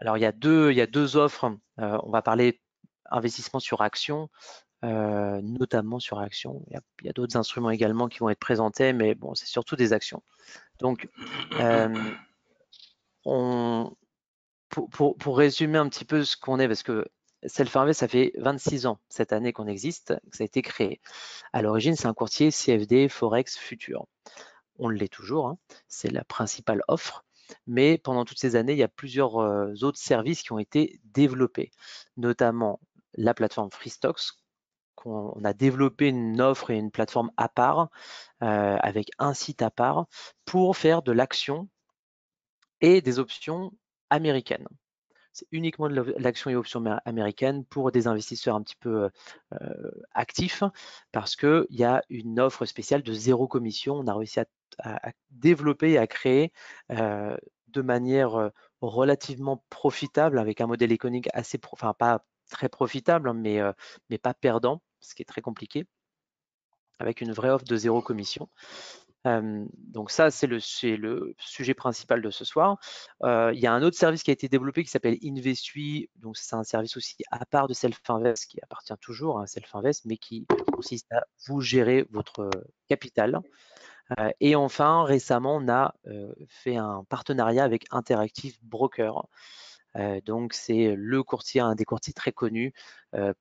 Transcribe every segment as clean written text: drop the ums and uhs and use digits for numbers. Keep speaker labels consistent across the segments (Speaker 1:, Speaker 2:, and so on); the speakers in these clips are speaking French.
Speaker 1: Alors, il y a deux offres. On va parler investissement sur action, notamment sur action. Il y a d'autres instruments également qui vont être présentés, mais bon, c'est surtout des actions. Donc, euh, pour résumer un petit peu ce qu'on est, parce que Self-Invest, ça fait 26 ans cette année qu'on existe, que ça a été créé. À l'origine, c'est un courtier CFD, Forex, Futur. On l'est toujours, hein, c'est la principale offre. Mais pendant toutes ces années, il y a plusieurs autres services qui ont été développés, notamment la plateforme FreeStocks. On a développé une offre et une plateforme à part, avec un site à part, pour faire de l'action et des options américaines. C'est uniquement de l'action et options américaines pour des investisseurs un petit peu actifs, parce qu'il y a une offre spéciale de zéro commission. On a réussi à développer et à créer de manière relativement profitable, avec un modèle économique assez, enfin pas très profitable, hein, mais pas perdant, ce qui est très compliqué, avec une vraie offre de zéro commission. Donc ça, c'est le sujet principal de ce soir. Il y a un autre service qui a été développé qui s'appelle Investui. Donc c'est un service aussi à part de Self-Invest, qui appartient toujours à Self-Invest, mais qui consiste à vous gérer votre capital. Et enfin, récemment, on a fait un partenariat avec Interactive Broker. Donc c'est le courtier, un des courtiers très connus,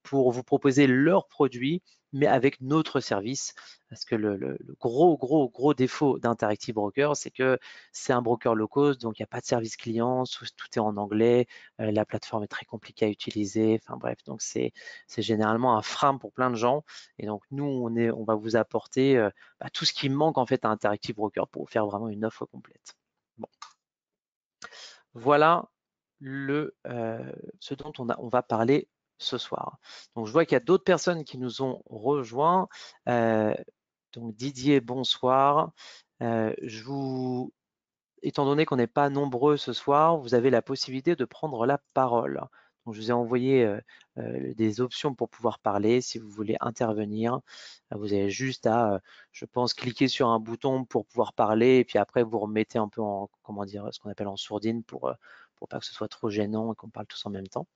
Speaker 1: pour vous proposer leurs produits, mais avec notre service. Parce que le gros défaut d'Interactive Broker, c'est que c'est un broker low cost, donc il n'y a pas de service client, tout est en anglais, la plateforme est très compliquée à utiliser, enfin bref, donc c'est généralement un frein pour plein de gens. Et donc nous, on va vous apporter tout ce qui manque en fait à Interactive Broker pour vous faire vraiment une offre complète. Bon. Voilà ce dont on va parler ce soir. Donc je vois qu'il y a d'autres personnes qui nous ont rejoints. Donc Didier, bonsoir. Étant donné qu'on n'est pas nombreux ce soir, vous avez la possibilité de prendre la parole. Donc je vous ai envoyé des options pour pouvoir parler. Si vous voulez intervenir, vous avez juste à, je pense, cliquer sur un bouton pour pouvoir parler, et puis après vous remettez un peu en, comment dire, ce qu'on appelle en sourdine pour pas que ce soit trop gênant et qu'on parle tous en même temps.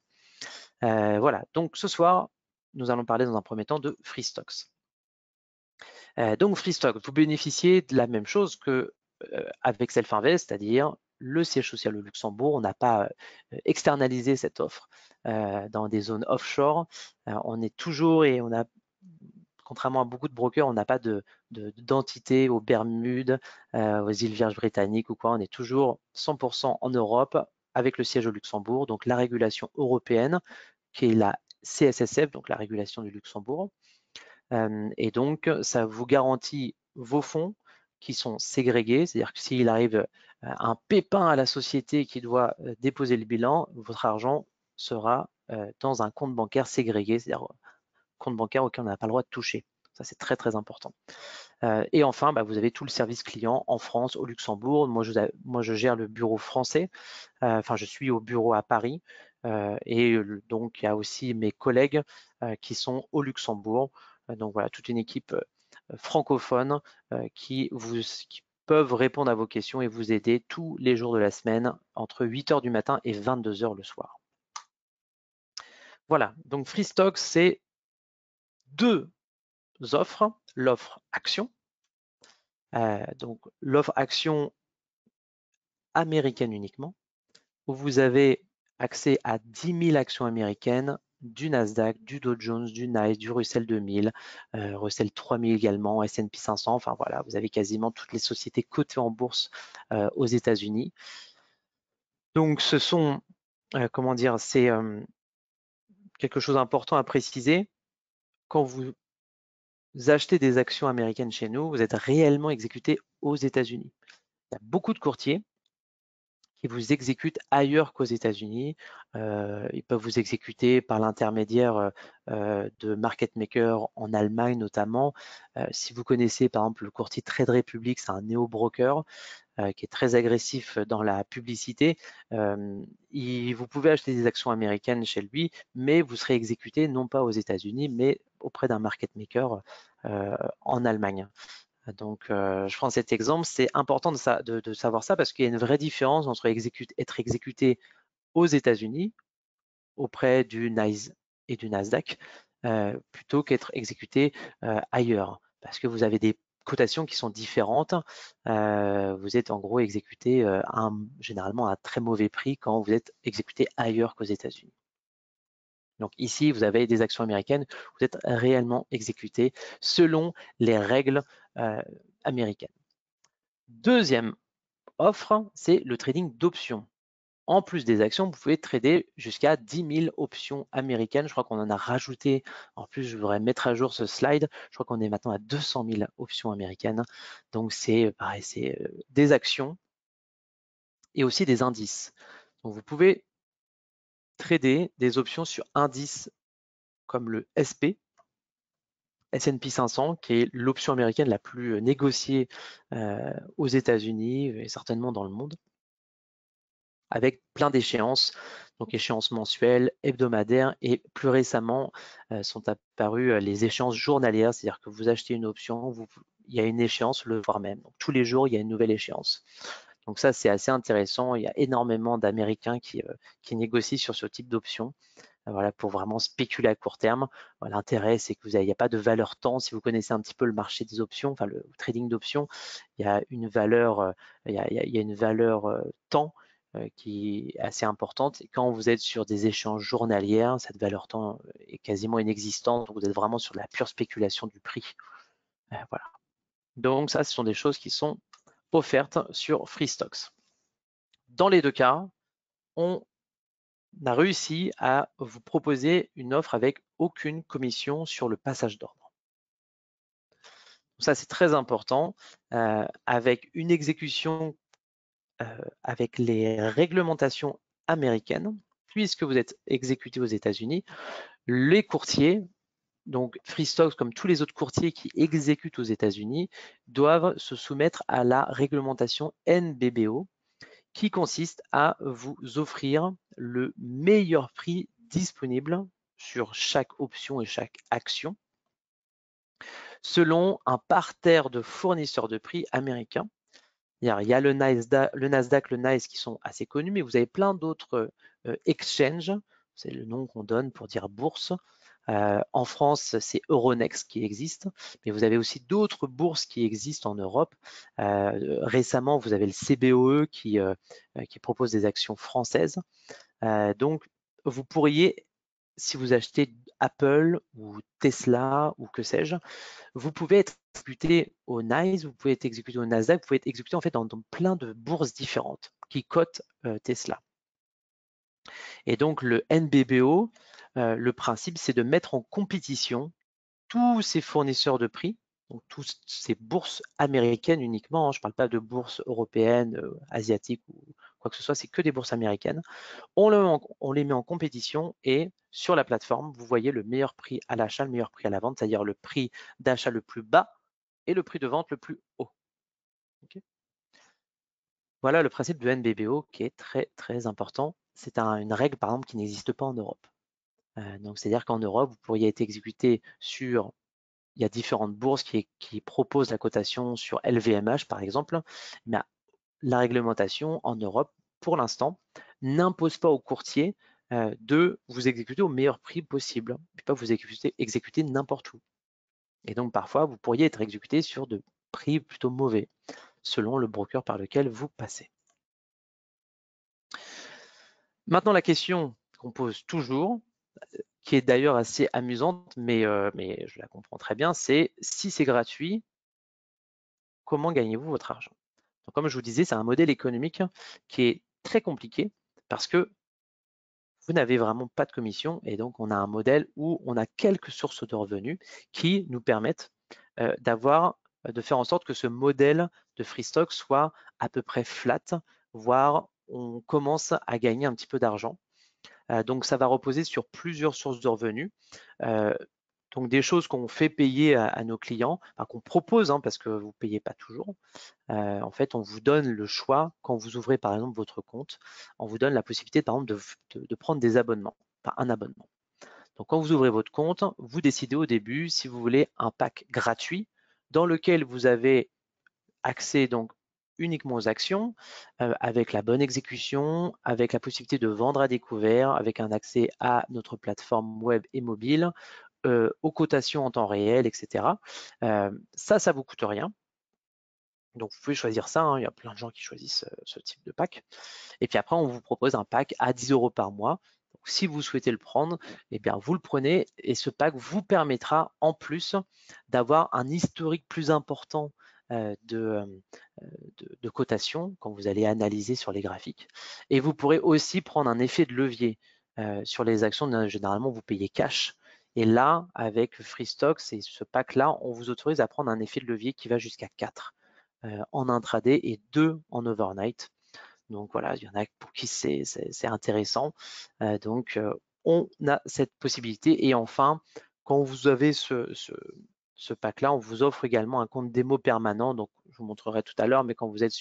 Speaker 1: Voilà. Donc ce soir, nous allons parler dans un premier temps de FreeStocks. Donc FreeStocks, vous bénéficiez de la même chose que avec Self-Invest, c'est-à-dire le siège social au Luxembourg. On n'a pas externalisé cette offre dans des zones offshore. On est toujours, et on a, contrairement à beaucoup de brokers, on n'a pas d'entité aux Bermudes, aux îles Vierges britanniques ou quoi. On est toujours 100% en Europe avec le siège au Luxembourg. Donc la régulation européenne, qui est la CSSF, donc la régulation du Luxembourg. Et donc, ça vous garantit vos fonds qui sont ségrégés, c'est-à-dire que s'il arrive un pépin à la société qui doit déposer le bilan, votre argent sera dans un compte bancaire ségrégé, c'est-à-dire compte bancaire auquel on n'a pas le droit de toucher. Ça, c'est très, très important. Et enfin, vous avez tout le service client en France, au Luxembourg. Moi, je gère le bureau français. Enfin, je suis au bureau à Paris. Et donc, il y a aussi mes collègues qui sont au Luxembourg. Donc voilà, toute une équipe francophone qui peuvent répondre à vos questions et vous aider tous les jours de la semaine entre 8h du matin et 22h le soir. Voilà, donc FreeStocks, c'est deux offres. L'offre action, donc l'offre action américaine uniquement, où vous avez accès à 10 000 actions américaines, du Nasdaq, du Dow Jones, du NYSE, du Russell 2000, Russell 3000 également, S&P 500, enfin voilà, vous avez quasiment toutes les sociétés cotées en bourse aux États-Unis. Donc ce sont, comment dire, c'est quelque chose d'important à préciser. Quand vous achetez des actions américaines chez nous, vous êtes réellement exécuté aux États-Unis. Il y a beaucoup de courtiers qui vous exécutent ailleurs qu'aux États-Unis. Ils peuvent vous exécuter par l'intermédiaire de market makers en Allemagne notamment. Si vous connaissez par exemple le courtier Trade Republic, c'est un néo-broker qui est très agressif dans la publicité. Vous pouvez acheter des actions américaines chez lui, mais vous serez exécuté non pas aux États-Unis, mais auprès d'un market maker en Allemagne. Donc, je prends cet exemple. C'est important de savoir ça parce qu'il y a une vraie différence entre être exécuté aux États-Unis auprès du NYSE et du Nasdaq plutôt qu'être exécuté ailleurs, parce que vous avez des cotations qui sont différentes. Vous êtes en gros exécuté généralement à un très mauvais prix quand vous êtes exécuté ailleurs qu'aux États-Unis. Donc ici, vous avez des actions américaines, vous êtes réellement exécuté selon les règles américaines. Deuxième offre, c'est le trading d'options. En plus des actions, vous pouvez trader jusqu'à 10 000 options américaines. Je crois qu'on en a rajouté. En plus, je voudrais mettre à jour ce slide. Je crois qu'on est maintenant à 200 000 options américaines. Donc, c'est pareil, c'est des actions et aussi des indices. Donc, vous pouvez trader des options sur indices comme le SP, S&P 500, qui est l'option américaine la plus négociée aux États-Unis et certainement dans le monde, avec plein d'échéances, donc échéances mensuelles, hebdomadaires, et plus récemment sont apparues les échéances journalières, c'est-à-dire que vous achetez une option, il y a une échéance le soir même. Donc, tous les jours, il y a une nouvelle échéance. Donc ça, c'est assez intéressant. Il y a énormément d'Américains qui négocient sur ce type d'options. Voilà, pour vraiment spéculer à court terme. L'intérêt, c'est que il n'y a pas de valeur temps. Si vous connaissez un petit peu le marché des options, enfin le trading d'options, il y a une valeur, il y a une valeur temps qui est assez importante. Et quand vous êtes sur des échanges journalières, cette valeur temps est quasiment inexistante. Donc vous êtes vraiment sur la pure spéculation du prix. Voilà. Donc ça, ce sont des choses qui sont offertes sur FreeStocks. Dans les deux cas, on a réussi à vous proposer une offre avec aucune commission sur le passage d'ordre. Ça, c'est très important, avec une exécution avec les réglementations américaines, puisque vous êtes exécuté aux États-Unis, les courtiers, donc FreeStocks comme tous les autres courtiers qui exécutent aux États-Unis, doivent se soumettre à la réglementation NBBO, qui consiste à vous offrir le meilleur prix disponible sur chaque option et chaque action, selon un parterre de fournisseurs de prix américains. Il y a le Nasdaq, le NYSE qui sont assez connus, mais vous avez plein d'autres exchanges, c'est le nom qu'on donne pour dire bourse. En France, c'est Euronext qui existe, mais vous avez aussi d'autres bourses qui existent en Europe. Récemment, vous avez le CBOE qui propose des actions françaises. Donc, vous pourriez, si vous achetez Apple ou Tesla ou que sais-je, vous pouvez être exécuté au NYSE, vous pouvez être exécuté au Nasdaq, vous pouvez être exécuté en fait dans plein de bourses différentes qui cotent Tesla. Et donc, le NBBO, le principe, c'est de mettre en compétition tous ces fournisseurs de prix, donc toutes ces bourses américaines uniquement, je ne parle pas de bourses européennes, asiatiques ou quoi que ce soit, c'est que des bourses américaines. On les met en compétition et sur la plateforme, vous voyez le meilleur prix à l'achat, le meilleur prix à la vente, c'est-à-dire le prix d'achat le plus bas et le prix de vente le plus haut. Okay. Voilà le principe de NBBO qui est très très important. C'est une règle par exemple qui n'existe pas en Europe. Donc c'est-à-dire qu'en Europe, vous pourriez être exécuté sur, il y a différentes bourses qui proposent la cotation sur LVMH par exemple, mais la réglementation en Europe, pour l'instant, n'impose pas aux courtiers de vous exécuter au meilleur prix possible. Il ne peut pas vous exécuter n'importe où. Et donc parfois, vous pourriez être exécuté sur de prix plutôt mauvais, selon le broker par lequel vous passez. Maintenant, la question qu'on pose toujours, qui est d'ailleurs assez amusante, mais je la comprends très bien, c'est si c'est gratuit, comment gagnez-vous votre argent? Donc, comme je vous disais, c'est un modèle économique qui est très compliqué parce que vous n'avez vraiment pas de commission et donc on a un modèle où on a quelques sources de revenus qui nous permettent de faire en sorte que ce modèle de FreeStock soit à peu près flat, voire on commence à gagner un petit peu d'argent. Donc ça va reposer sur plusieurs sources de revenus. Donc des choses qu'on fait payer à nos clients, enfin, qu'on propose, parce que vous ne payez pas toujours. En fait, on vous donne le choix, quand vous ouvrez par exemple votre compte, on vous donne la possibilité par exemple de prendre des abonnements, enfin un abonnement. Donc quand vous ouvrez votre compte, vous décidez au début si vous voulez un pack gratuit dans lequel vous avez accès donc uniquement aux actions, avec la bonne exécution, avec la possibilité de vendre à découvert, avec un accès à notre plateforme web et mobile, aux cotations en temps réel, etc. Ça vous coûte rien. Donc vous pouvez choisir ça, hein. Il y a plein de gens qui choisissent ce type de pack. Et puis après, on vous propose un pack à 10 € par mois. Donc, si vous souhaitez le prendre, eh bien, vous le prenez et ce pack vous permettra en plus d'avoir un historique plus important de cotation quand vous allez analyser sur les graphiques. Et vous pourrez aussi prendre un effet de levier sur les actions. Généralement, vous payez cash. Et là, avec Freestock, c'est ce pack-là, on vous autorise à prendre un effet de levier qui va jusqu'à 4 en intraday et 2 en overnight. Donc voilà, il y en a pour qui c'est intéressant. Donc on a cette possibilité. Et enfin, quand vous avez ce pack-là, on vous offre également un compte démo permanent. Donc je vous montrerai tout à l'heure, mais quand vous êtes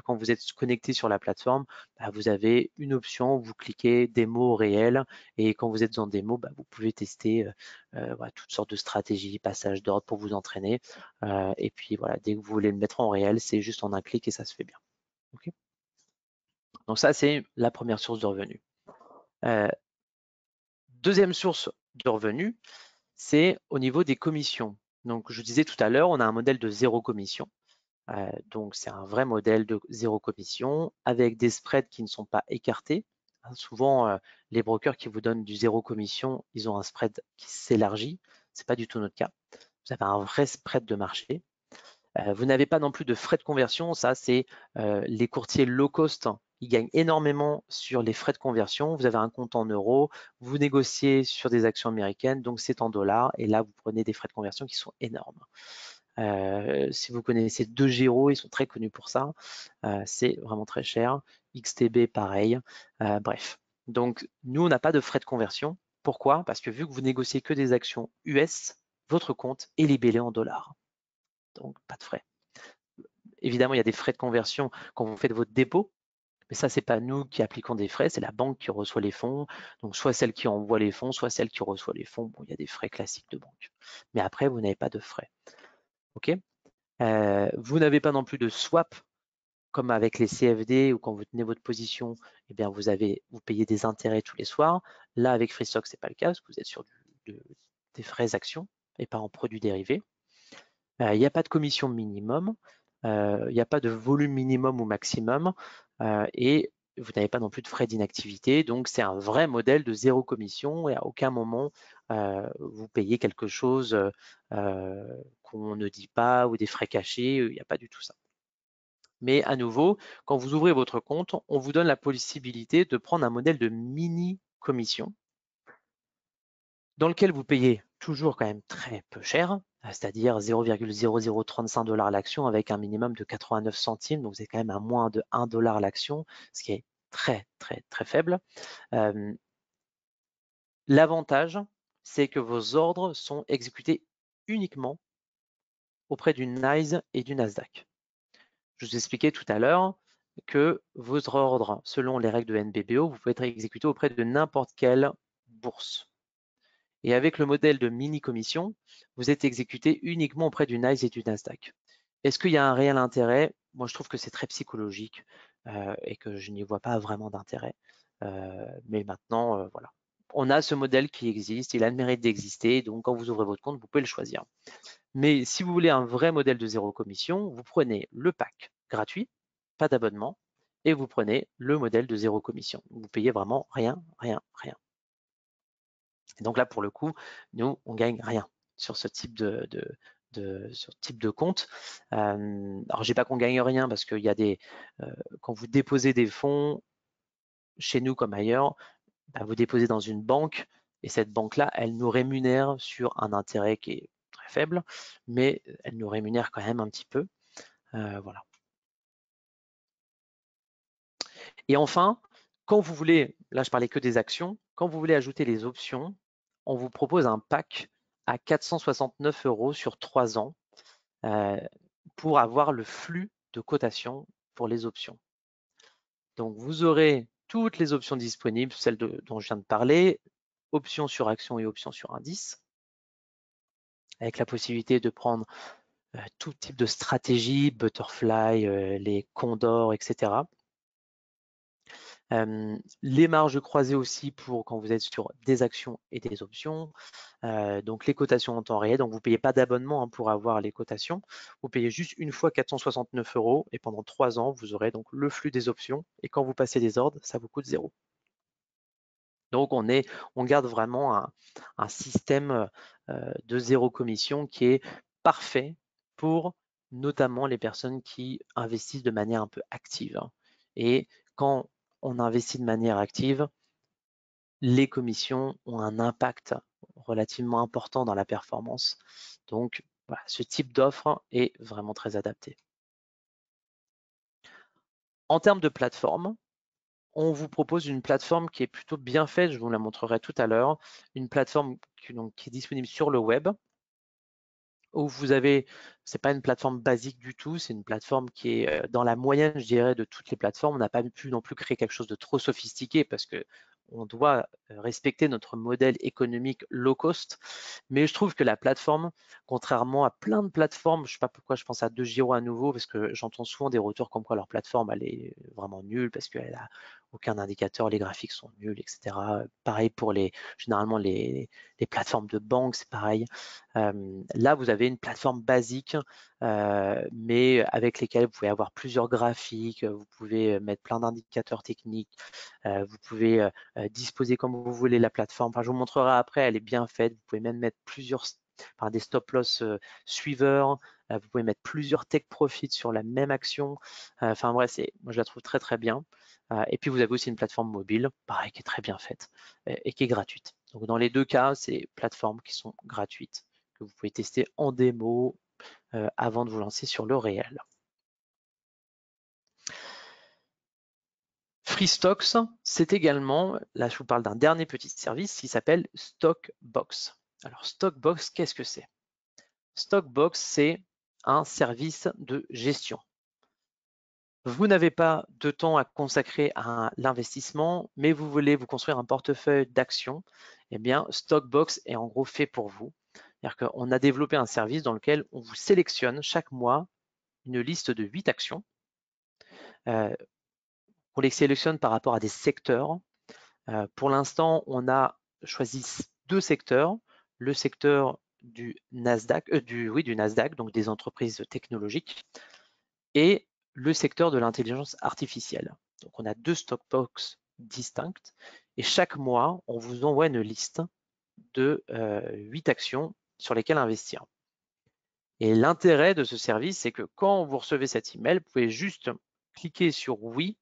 Speaker 1: quand vous êtes connecté sur la plateforme, bah, vous avez une option, vous cliquez démo réel, et quand vous êtes en démo, bah, vous pouvez tester voilà, toutes sortes de stratégies, passage d'ordre pour vous entraîner. Et puis voilà, dès que vous voulez le mettre en réel, c'est juste en un clic et ça se fait bien. Okay. Donc ça, c'est la première source de revenus. Deuxième source de revenus, c'est au niveau des commissions. Donc je disais tout à l'heure, on a un modèle de zéro commission. Donc c'est un vrai modèle de zéro commission avec des spreads qui ne sont pas écartés. Souvent, les brokers qui vous donnent du zéro commission, ils ont un spread qui s'élargit. Ce n'est pas du tout notre cas. Vous avez un vrai spread de marché. Vous n'avez pas non plus de frais de conversion. Ça, c'est les courtiers low cost. Ils gagnent énormément sur les frais de conversion. Vous avez un compte en euros, vous négociez sur des actions américaines, donc c'est en dollars. Et là, vous prenez des frais de conversion qui sont énormes. Si vous connaissez DeGiro, ils sont très connus pour ça. C'est vraiment très cher. XTB, pareil. Bref. Donc, nous, on n'a pas de frais de conversion. Pourquoi? Parce que vu que vous négociez que des actions US, votre compte est libellé en dollars. Donc, pas de frais. Évidemment, il y a des frais de conversion quand vous faites votre dépôt, mais ça, c'est pas nous qui appliquons des frais, c'est la banque qui reçoit les fonds. Donc, soit celle qui envoie les fonds, soit celle qui reçoit les fonds. Bon, il y a des frais classiques de banque. Mais après, vous n'avez pas de frais. OK? Vous n'avez pas non plus de swap, comme avec les CFD ou quand vous tenez votre position, eh bien, vous payez des intérêts tous les soirs. Là, avec Freestock, ce n'est pas le cas, parce que vous êtes sur des vraies actions et pas en produits dérivés. Il n'y a pas de commission minimum, il n'y a pas de volume minimum ou maximum, et vous n'avez pas non plus de frais d'inactivité. Donc, c'est un vrai modèle de zéro commission et à aucun moment vous payez quelque chose qu'on ne dit pas ou des frais cachés. Il n'y a pas du tout ça. Mais à nouveau, quand vous ouvrez votre compte, on vous donne la possibilité de prendre un modèle de mini commission dans lequel vous payez toujours quand même très peu cher, c'est-à-dire 0,0035 $ l'action avec un minimum de 89 centimes, donc c'est quand même à moins de 1 $ l'action, ce qui est très faible. L'avantage, c'est que vos ordres sont exécutés uniquement auprès du NYSE et du Nasdaq. Je vous expliquais tout à l'heure que vos ordres, selon les règles de NBBO, vous pouvez être exécutés auprès de n'importe quelle bourse. Et avec le modèle de mini-commission, vous êtes exécuté uniquement auprès du NYSE et du Nasdaq. Est-ce qu'il y a un réel intérêt? Moi, je trouve que c'est très psychologique et que je n'y vois pas vraiment d'intérêt. Mais maintenant, voilà. On a ce modèle qui existe, il a le mérite d'exister, donc quand vous ouvrez votre compte, vous pouvez le choisir. Mais si vous voulez un vrai modèle de zéro commission, vous prenez le pack gratuit, pas d'abonnement, et vous prenez le modèle de zéro commission. Vous payez vraiment rien. Et donc là, pour le coup, nous, on gagne rien sur ce type de compte. Alors, je dis pas qu'on gagne rien parce qu'il y a quand vous déposez des fonds chez nous comme ailleurs, bah, vous déposez dans une banque et cette banque-là, elle nous rémunère sur un intérêt qui est très faible, mais elle nous rémunère quand même un petit peu. Voilà. Et enfin, quand vous voulez, là je parlais que des actions, quand vous voulez ajouter les options, on vous propose un pack à 469 € sur 3 ans pour avoir le flux de cotation pour les options. Donc vous aurez toutes les options disponibles, celles dont je viens de parler, options sur action et options sur indice, avec la possibilité de prendre tout type de stratégie, Butterfly, les Condor, etc. Les marges croisées aussi pour quand vous êtes sur des actions et des options. Donc les cotations en temps réel, donc vous ne payez pas d'abonnement pour avoir les cotations, vous payez juste une fois 469 € et pendant 3 ans, vous aurez donc le flux des options et quand vous passez les ordres, ça vous coûte 0. Donc on garde vraiment un système de 0 commission qui est parfait pour notamment les personnes qui investissent de manière un peu active. Et quand on investit de manière active, les commissions ont un impact relativement important dans la performance. Donc, voilà, ce type d'offre est vraiment très adapté. En termes de plateforme, on vous propose une plateforme qui est plutôt bien faite, je vous la montrerai tout à l'heure, une plateforme qui est disponible sur le web, où vous avez, c'est pas une plateforme basique du tout, c'est une plateforme qui est dans la moyenne, je dirais, de toutes les plateformes. On n'a pas pu non plus créer quelque chose de trop sophistiqué parce que on doit respecter notre modèle économique low cost. Mais je trouve que la plateforme, contrairement à plein de plateformes, je ne sais pas pourquoi je pense à DeGiro à nouveau, parce que j'entends souvent des retours comme quoi leur plateforme elle est vraiment nulle parce qu'elle a aucun indicateur, les graphiques sont nuls, etc. Pareil pour généralement les plateformes de banque, c'est pareil. Là, vous avez une plateforme basique, mais avec lesquelles vous pouvez avoir plusieurs graphiques, vous pouvez mettre plein d'indicateurs techniques, vous pouvez disposer comme vous voulez la plateforme. Enfin, je vous montrerai après, elle est bien faite. Vous pouvez même mettre des stop loss suiveurs. Vous pouvez mettre plusieurs take profit sur la même action. Enfin bref, moi je la trouve très très bien. Et puis vous avez aussi une plateforme mobile, pareil, qui est très bien faite et qui est gratuite. Donc dans les deux cas, c'est plateformes qui sont gratuites, que vous pouvez tester en démo avant de vous lancer sur le réel. FreeStocks, c'est également, là je vous parle d'un dernier petit service qui s'appelle Stockbox. Alors Stockbox, qu'est-ce que c'est? Stockbox, c'est un service de gestion. Vous n'avez pas de temps à consacrer à l'investissement, mais vous voulez vous construire un portefeuille d'actions, eh bien Stockbox est en gros fait pour vous. C'est-à-dire qu'on a développé un service dans lequel on vous sélectionne chaque mois une liste de 8 actions. On les sélectionne par rapport à des secteurs. Pour l'instant, on a choisi 2 secteurs. Le secteur du Nasdaq, du Nasdaq, donc des entreprises technologiques, et le secteur de l'intelligence artificielle. Donc on a 2 stockbox distinctes et chaque mois, on vous envoie une liste de 8 actions sur lesquelles investir. Et l'intérêt de ce service, c'est que quand vous recevez cet email, vous pouvez juste cliquer sur oui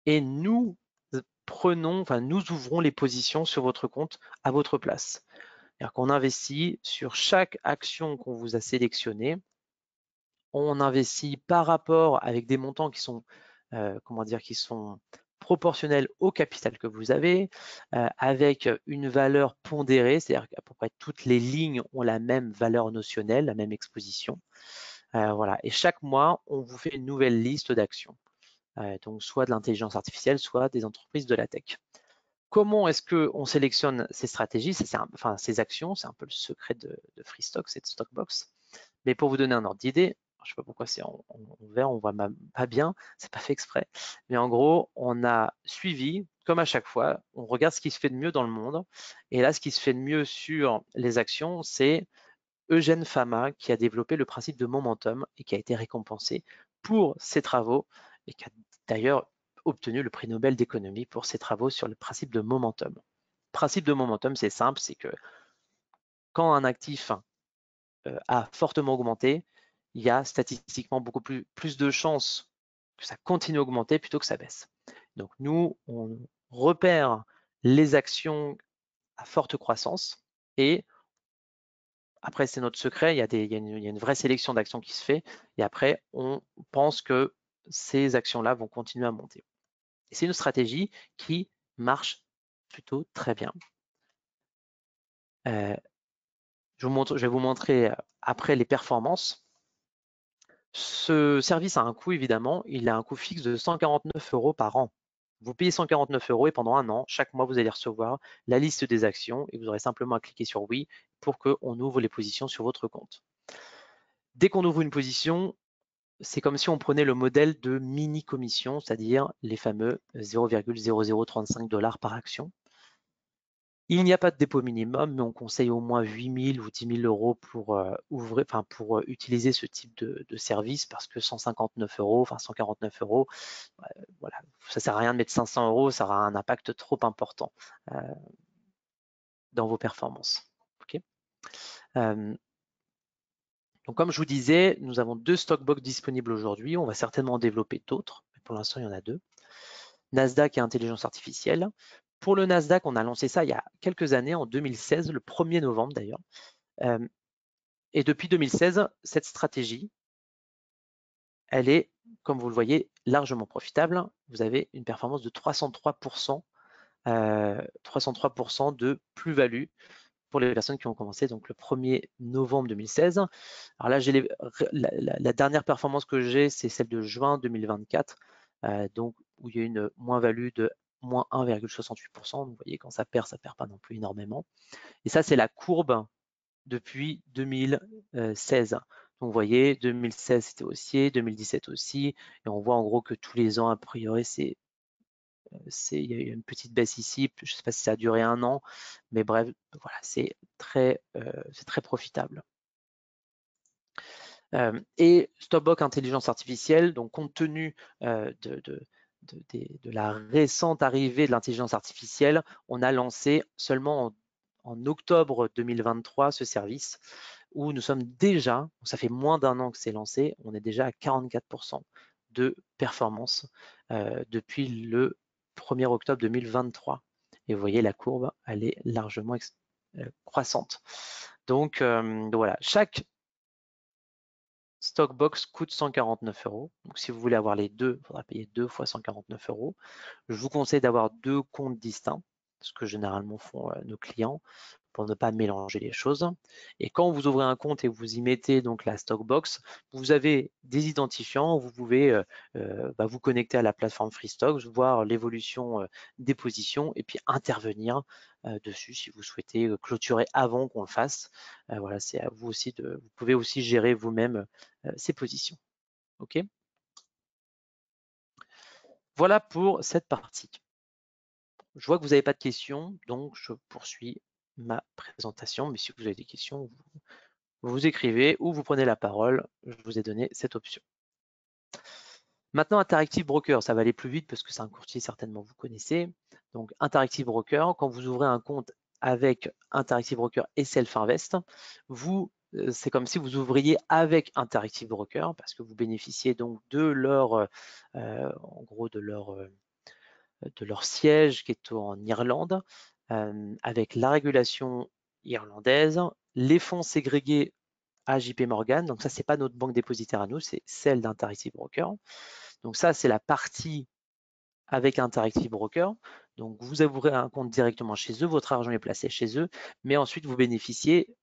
Speaker 1: et nous ouvrons les positions sur votre compte à votre place. C'est-à-dire qu'on investit sur chaque action qu'on vous a sélectionnée. On investit par rapport avec des montants qui sont, qui sont proportionnels au capital que vous avez, avec une valeur pondérée, c'est-à-dire qu'à peu près toutes les lignes ont la même valeur notionnelle, la même exposition. Voilà. Et chaque mois, on vous fait une nouvelle liste d'actions. Donc soit de l'intelligence artificielle, soit des entreprises de la tech. Comment est-ce qu'on sélectionne ces stratégies, ces actions? C'est un peu le secret de FreeStocks et de Stockbox. Mais pour vous donner un ordre d'idée, je ne sais pas pourquoi c'est en vert, on voit pas bien, c'est pas fait exprès. Mais en gros, on a suivi, comme à chaque fois, on regarde ce qui se fait de mieux dans le monde. Et là, ce qui se fait de mieux sur les actions, c'est Eugène Fama qui a développé le principe de momentum et qui a été récompensé pour ses travaux et qui a d'ailleurs obtenu le prix Nobel d'économie pour ses travaux sur le principe de momentum. Le principe de momentum, c'est simple, c'est que quand un actif a fortement augmenté, il y a statistiquement beaucoup plus de chances que ça continue à augmenter plutôt que ça baisse. Donc nous, on repère les actions à forte croissance et après, c'est notre secret, il y a une vraie sélection d'actions qui se fait et après, on pense que ces actions-là vont continuer à monter. Et c'est une stratégie qui marche plutôt très bien. Je vais vous montrer après les performances. Ce service a un coût, évidemment, il a un coût fixe de 149 € par an. Vous payez 149 € et pendant un an, chaque mois, vous allez recevoir la liste des actions et vous aurez simplement à cliquer sur oui pour qu'on ouvre les positions sur votre compte. Dès qu'on ouvre une position, c'est comme si on prenait le modèle de mini commission, c'est-à-dire les fameux 0,0035 $ par action. Il n'y a pas de dépôt minimum, mais on conseille au moins 8 000 ou 10 000 euros pour utiliser ce type de service, parce que 159 euros, enfin 149 euros, voilà, ça sert à rien de mettre 500 euros, ça aura un impact trop important dans vos performances. Okay. Donc comme je vous disais, nous avons 2 stockbox disponibles aujourd'hui. On va certainement en développer d'autres, mais pour l'instant, il y en a 2. Nasdaq et intelligence artificielle. Pour le Nasdaq, on a lancé ça il y a quelques années, en 2016, le 1er novembre d'ailleurs. Et depuis 2016, cette stratégie, elle est, comme vous le voyez, largement profitable. Vous avez une performance de 303%, 303% de plus-value pour les personnes qui ont commencé donc le 1er novembre 2016. Alors là, j'ai la dernière performance que j'ai, c'est celle de juin 2024, donc où il y a une moins-value de moins 1,68%. Vous voyez, quand ça perd pas non plus énormément. Et ça, c'est la courbe depuis 2016. Donc vous voyez, 2016 c'était haussier, 2017 aussi, et on voit en gros que tous les ans, a priori, il y a eu une petite baisse ici. Je ne sais pas si ça a duré un an, mais bref, voilà, c'est très profitable. Et Stopbox intelligence artificielle, donc compte tenu de la récente arrivée de l'intelligence artificielle, on a lancé seulement en octobre 2023 ce service, où nous sommes déjà, ça fait moins d'un an que c'est lancé, on est déjà à 44% de performance depuis le 1er octobre 2023. Et vous voyez, la courbe, elle est largement croissante. Donc voilà, chaque Stockbox coûte 149 euros. Donc si vous voulez avoir les deux, il faudra payer 2 fois 149 euros. Je vous conseille d'avoir 2 comptes distincts, ce que généralement font nos clients, pour ne pas mélanger les choses. Et quand vous ouvrez un compte et vous y mettez donc la Stockbox, vous avez des identifiants, vous pouvez vous connecter à la plateforme FreeStocks, voir l'évolution des positions et puis intervenir dessus si vous souhaitez clôturer avant qu'on le fasse. Voilà, c'est à vous aussi vous pouvez aussi gérer vous-même ces positions. OK ? Voilà pour cette partie. Je vois que vous n'avez pas de questions, donc je poursuis ma présentation. Mais si vous avez des questions, vous écrivez ou vous prenez la parole. Je vous ai donné cette option. Maintenant, Interactive Broker, ça va aller plus vite parce que c'est un courtier certainement vous connaissez. Donc Interactive Broker, quand vous ouvrez un compte avec Interactive Broker et Self-Invest, c'est comme si vous ouvriez avec Interactive Broker parce que vous bénéficiez donc de leur, en gros, de leur siège qui est en Irlande, avec la régulation irlandaise, les fonds ségrégés à JP Morgan. Donc ça, c'est pas notre banque dépositaire à nous, c'est celle d'Interactive Broker. Donc ça, c'est la partie avec Interactive Broker. Donc vous ouvrez un compte directement chez eux, votre argent est placé chez eux, mais ensuite vous bénéficiez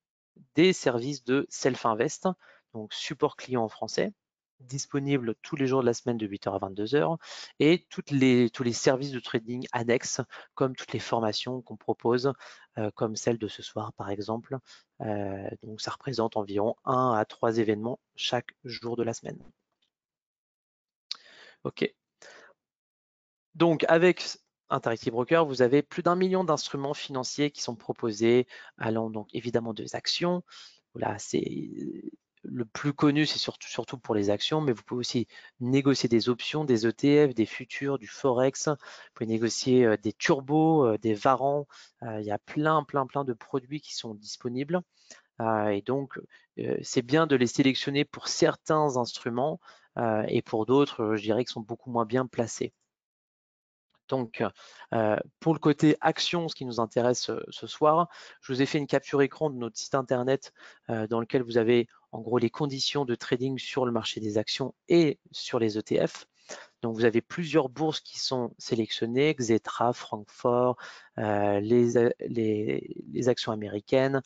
Speaker 1: des services de Self-Invest, donc support client en français, disponible tous les jours de la semaine de 8h à 22h, et tous les services de trading annexes, comme toutes les formations qu'on propose, comme celle de ce soir par exemple. Donc ça représente environ 1 à 3 événements chaque jour de la semaine. OK. Donc avec Interactive Broker, vous avez plus d'1 million d'instruments financiers qui sont proposés, allant donc évidemment des actions. Voilà, c'est le plus connu, c'est surtout pour les actions, mais vous pouvez aussi négocier des options, des ETF, des futurs, du Forex. Vous pouvez négocier des turbos, des varants. Il y a plein de produits qui sont disponibles. Et donc, c'est bien de les sélectionner pour certains instruments et pour d'autres, je dirais, qui sont beaucoup moins bien placés. Donc, pour le côté action, ce qui nous intéresse ce soir, je vous ai fait une capture écran de notre site internet dans lequel vous avez en gros les conditions de trading sur le marché des actions et sur les ETF. Donc, vous avez plusieurs bourses qui sont sélectionnées, Xetra, Francfort, les actions américaines,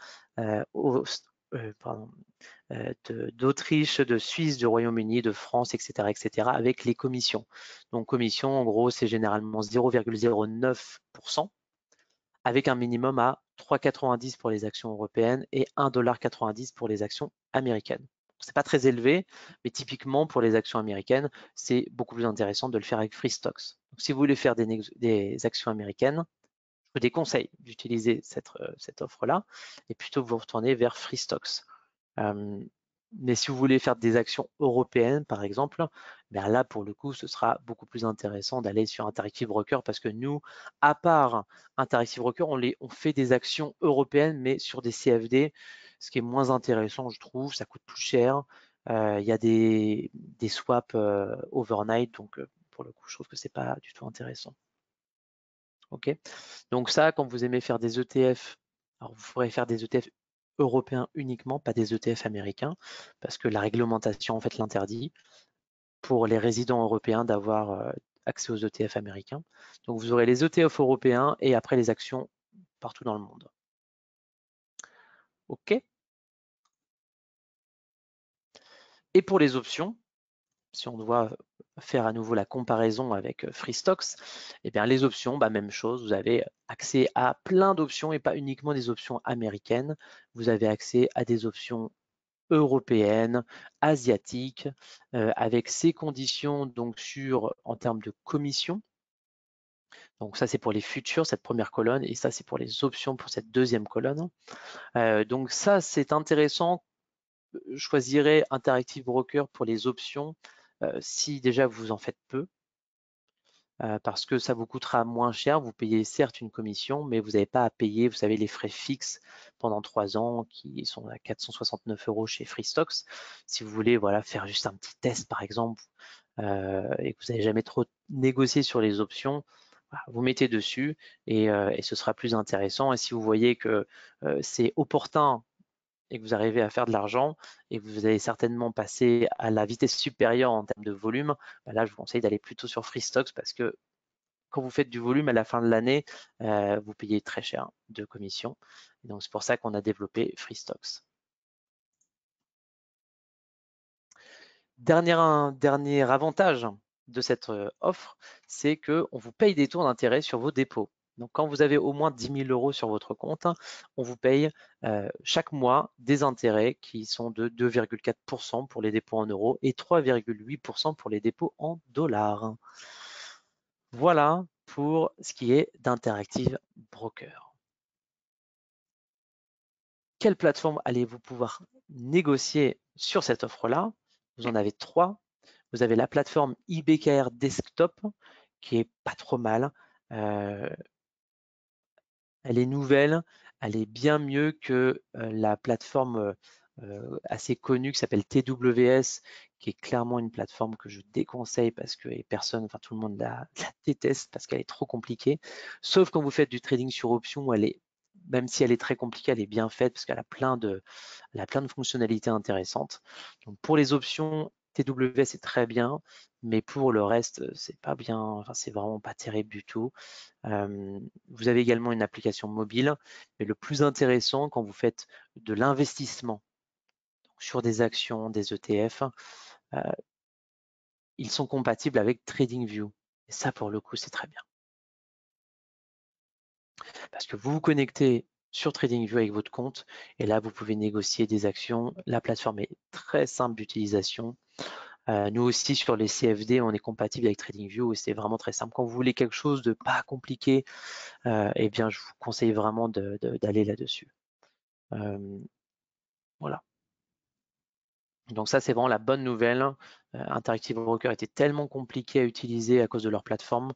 Speaker 1: d'Autriche, de Suisse, du Royaume-Uni, de France, etc., avec les commissions. Donc, commission, en gros, c'est généralement 0,09%, avec un minimum à 3,90 pour les actions européennes et 1,90 $ pour les actions américaines. C'est pas très élevé, mais typiquement pour les actions américaines, c'est beaucoup plus intéressant de le faire avec Free Stocks. Donc, si vous voulez faire des actions américaines, je vous déconseille d'utiliser cette offre-là et plutôt vous retourner vers Free Stocks. Mais si vous voulez faire des actions européennes, par exemple, ben là, pour le coup, ce sera beaucoup plus intéressant d'aller sur Interactive Broker parce que nous, à part Interactive Broker, on fait des actions européennes, mais sur des CFD, ce qui est moins intéressant, je trouve, ça coûte plus cher. Il y a des swaps overnight, donc pour le coup, je trouve que c'est pas du tout intéressant. Ok. Donc ça, quand vous aimez faire des ETF, alors vous pourrez faire des ETF européens uniquement, pas des ETF américains, parce que la réglementation en fait l'interdit pour les résidents européens d'avoir accès aux ETF américains. Donc vous aurez les ETF européens et après les actions partout dans le monde. OK. Et pour les options, si on doit faire à nouveau la comparaison avec Free Stocks, eh bien les options, même chose, vous avez accès à plein d'options et pas uniquement des options américaines. Vous avez accès à des options européennes, asiatiques, avec ces conditions donc en termes de commission. Donc ça c'est pour les futurs, cette première colonne, et ça c'est pour les options pour cette deuxième colonne. Donc ça c'est intéressant. Je choisirais Interactive Broker pour les options si déjà vous en faites peu. Parce que ça vous coûtera moins cher. Vous payez certes une commission, mais vous n'avez pas à payer, vous savez, les frais fixes pendant 3 ans qui sont à 469 € chez Free Stocks. Si vous voulez faire juste un petit test, par exemple, et que vous n'avez jamais trop négocié sur les options, vous mettez dessus et ce sera plus intéressant. Et si vous voyez que c'est opportun et que vous arrivez à faire de l'argent et que vous allez certainement passer à la vitesse supérieure en termes de volume, là, je vous conseille d'aller plutôt sur Free Stocks parce que quand vous faites du volume à la fin de l'année, vous payez très cher de commission. Et donc, c'est pour ça qu'on a développé Free Stocks. Dernier avantage de cette offre, c'est qu'on vous paye des taux d'intérêt sur vos dépôts. Donc, quand vous avez au moins 10 000 € sur votre compte, on vous paye chaque mois des intérêts qui sont de 2,4% pour les dépôts en euros et 3,8% pour les dépôts en dollars. Voilà pour ce qui est d'Interactive Broker. Quelle plateforme allez-vous pouvoir négocier sur cette offre-là? Vous en avez 3. Vous avez la plateforme IBKR Desktop qui est pas trop mal. Elle est nouvelle, elle est bien mieux que la plateforme assez connue qui s'appelle TWS, qui est clairement une plateforme que je déconseille parce que tout le monde la déteste parce qu'elle est trop compliquée. Sauf quand vous faites du trading sur option, même si elle est très compliquée, elle est bien faite parce qu'elle a plein de fonctionnalités intéressantes. Donc pour les options, TWS est très bien, mais pour le reste, c'est pas bien, c'est vraiment pas terrible du tout. Vous avez également une application mobile, mais le plus intéressant quand vous faites de l'investissement sur des actions, des ETF, ils sont compatibles avec TradingView. Et ça, pour le coup, c'est très bien. Parce que vous vous connectez sur TradingView avec votre compte et là, vous pouvez négocier des actions. La plateforme est très simple d'utilisation. Nous aussi, sur les CFD, on est compatible avec TradingView et c'est vraiment très simple. Quand vous voulez quelque chose de pas compliqué, eh bien, je vous conseille vraiment d'aller là-dessus. Voilà. Donc ça, c'est vraiment la bonne nouvelle. Interactive Broker était tellement compliqué à utiliser à cause de leur plateforme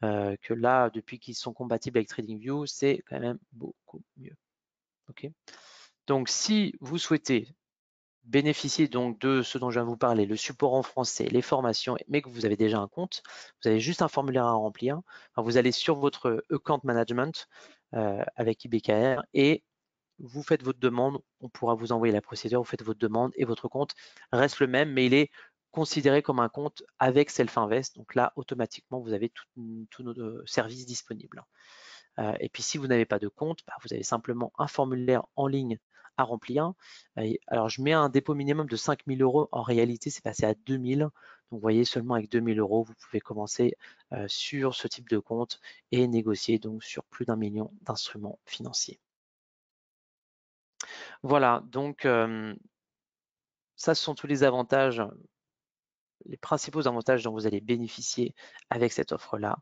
Speaker 1: que là, depuis qu'ils sont compatibles avec TradingView, c'est quand même beaucoup mieux. Okay. Donc, si vous souhaitez bénéficier donc de ce dont je viens de vous parler, le support en français, les formations, mais que vous avez déjà un compte, vous avez juste un formulaire à remplir. Enfin, vous allez sur votre account management avec IBKR et vous faites votre demande, on pourra vous envoyer la procédure, vous faites votre demande et votre compte reste le même, mais il est considéré comme un compte avec Self-Invest. Donc là, automatiquement, vous avez tous nos services disponibles. Et puis, si vous n'avez pas de compte, vous avez simplement un formulaire en ligne à remplir. Alors, je mets un dépôt minimum de 5 000 €. En réalité, c'est passé à 2 000. Donc, vous voyez, seulement avec 2 000 €, vous pouvez commencer sur ce type de compte et négocier donc sur plus d'1 million d'instruments financiers. Voilà, donc ça, ce sont tous les avantages, les principaux avantages dont vous allez bénéficier avec cette offre-là.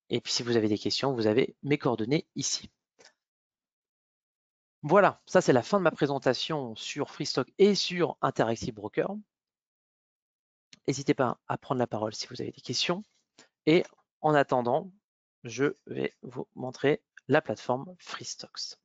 Speaker 1: Et puis si vous avez des questions, vous avez mes coordonnées ici. Voilà, ça c'est la fin de ma présentation sur Freestock et sur Interactive Broker. N'hésitez pas à prendre la parole si vous avez des questions. Et en attendant, je vais vous montrer la plateforme Freestocks.